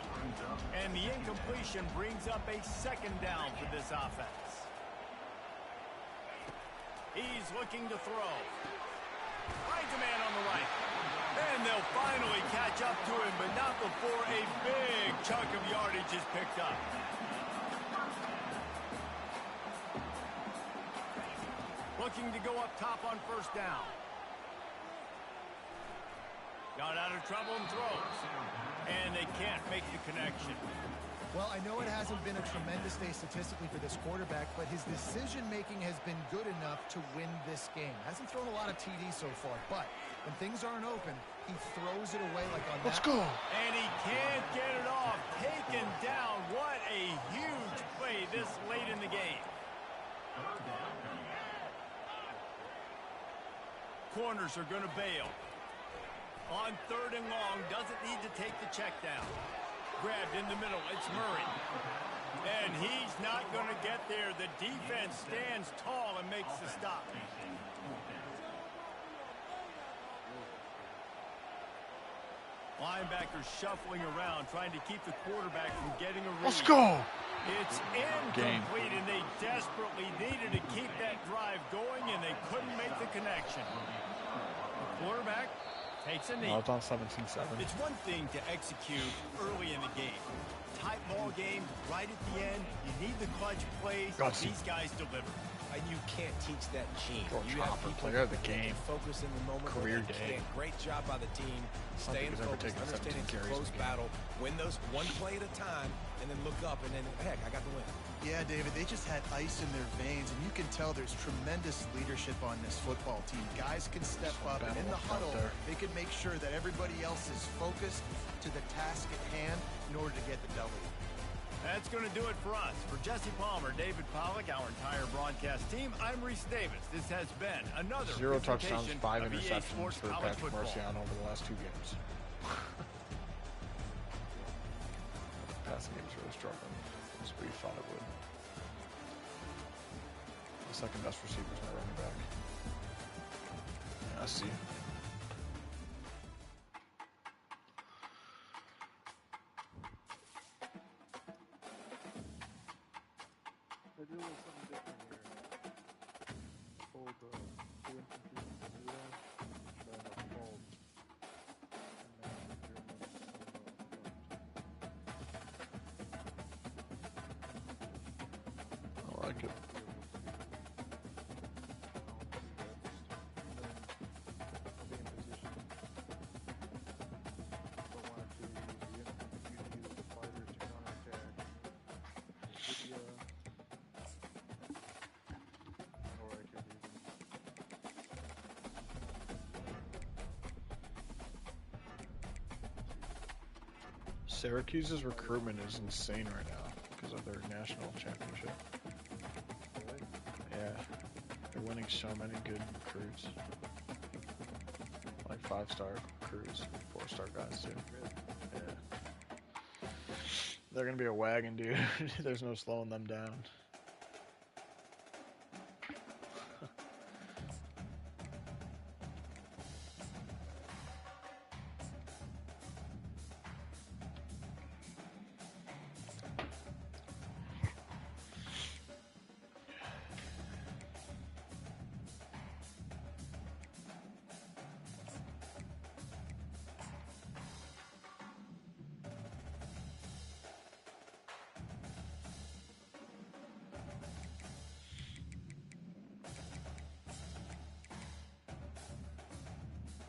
And the incompletion brings up a 2nd down for this offense. He's looking to throw. Finds a man on the right. And they'll finally catch up to him, but not before a big chunk of yardage is picked up. Looking to go up top on first down. Got out of trouble and throws. And they can't make the connection. Well, I know it hasn't been a tremendous day statistically for this quarterback, but his decision-making has been good enough to win this game. Hasn't thrown a lot of TDs so far, but when things aren't open, he throws it away like on Let's that. go. And he can't get it off. Taken down. What a huge play this late in the game. Corners are going to bail. On 3rd and long, doesn't need to take the check down. Grabbed in the middle, it's Murray. And he's not going to get there. The defense stands tall and makes the stop. Linebackers shuffling around, trying to keep the quarterback from getting a read. Let's go. It's incomplete, and they desperately needed to keep that drive going, and they couldn't make the connection. Quarterback takes a knee. Oh, it's on 17-7. It's one thing to execute early in the game. Tight ball game, right at the end. You need the clutch plays. These guys deliver. And you can't teach that gene. You have Chopper, people player of the game. Focus in the moment. Career day. Great job by the team. Staying focused, understanding it's a close battle. Win those one play at a time, and then look up, and then, heck, I got the win. Yeah, David, they just had ice in their veins, and you can tell there's tremendous leadership on this football team. Guys can step up, and in the huddle, they can make sure that everybody else is focused to the task at hand in order to get the W. That's going to do it for us. For Jesse Palmer, David Pollack, our entire broadcast team, I'm Reese Davis. This has been another 0 touchdowns, 5 of EA interceptions Sports for College Patrick Football. Marciano over the last 2 games. Passing game's really struggling. That's what you thought it would. The second best receiver's my running back. Yeah, I see. They do a little something different here. Hold 2 instances in the then a fault. I like it. Syracuse's recruitment is insane right now because of their national championship. winning so many good recruits. Like 5-star recruits, 4-star guys too. Yeah. They're gonna be a wagon, dude. There's no slowing them down.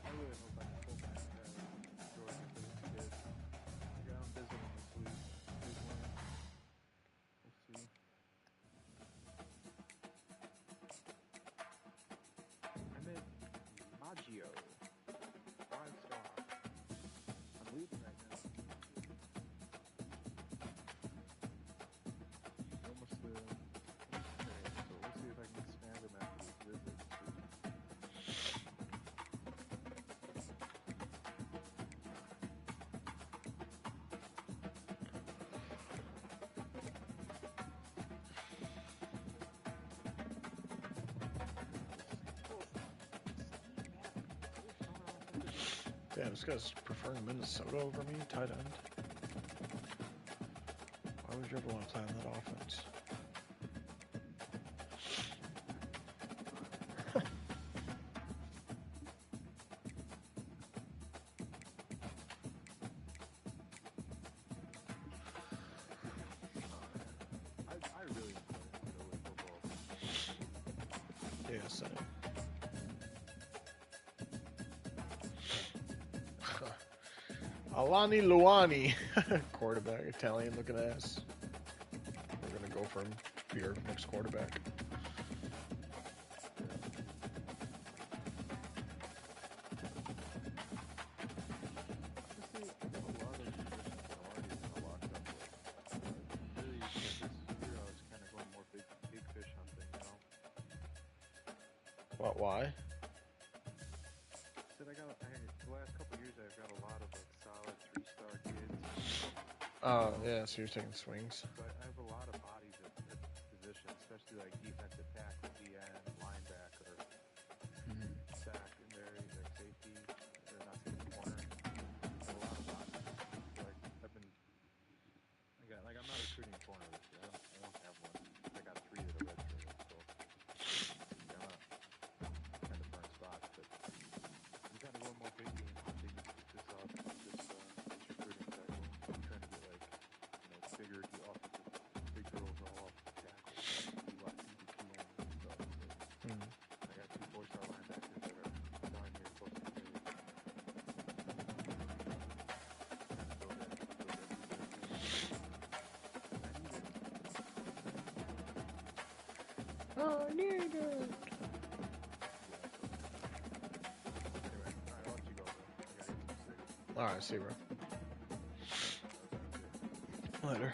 I really hope I can pull back Georgia for this kid. Yeah, I'm visiting this week. We'll see. I'm in Maggio. 5-star. I'm leaving right now. Almost there. So we'll see if I can snag him after this visit this week. Yeah, this guy's preferring Minnesota over me, tight end. Why would you ever want to play on that offense? I really enjoy football. Yeah, same. Alani Luani, quarterback, Italian looking ass. We're gonna go for him. Be our next quarterback. Honestly, I got a lot of positions I'm already kind of locked up with. Really, this year I was kind of going more big fish hunting, you know? What? Why? Said the last couple years I've got a lot of like solid 3-star kids. Oh, yeah. So you're taking swings. So I have a lot of bodies at positions, especially like defensive tackle, DN, linebacker, sack in there, like safety, or not safety, corner. A lot of bodies. So like I'm not recruiting a corner this year. I don't have one. I got 3 that are redshirted, so I'm not kind of burn spots, but I'm kind of going more big game hunting this recruiting cycle. I'm trying to get like bigger big girls all off tackles, like DN and stuff. So I got 2 4-star linebackers that are down here close to 30. Oh, I need it. Anyway, I'll let you go, bro. I gotta get some sleep. All right, see you, bro. Later.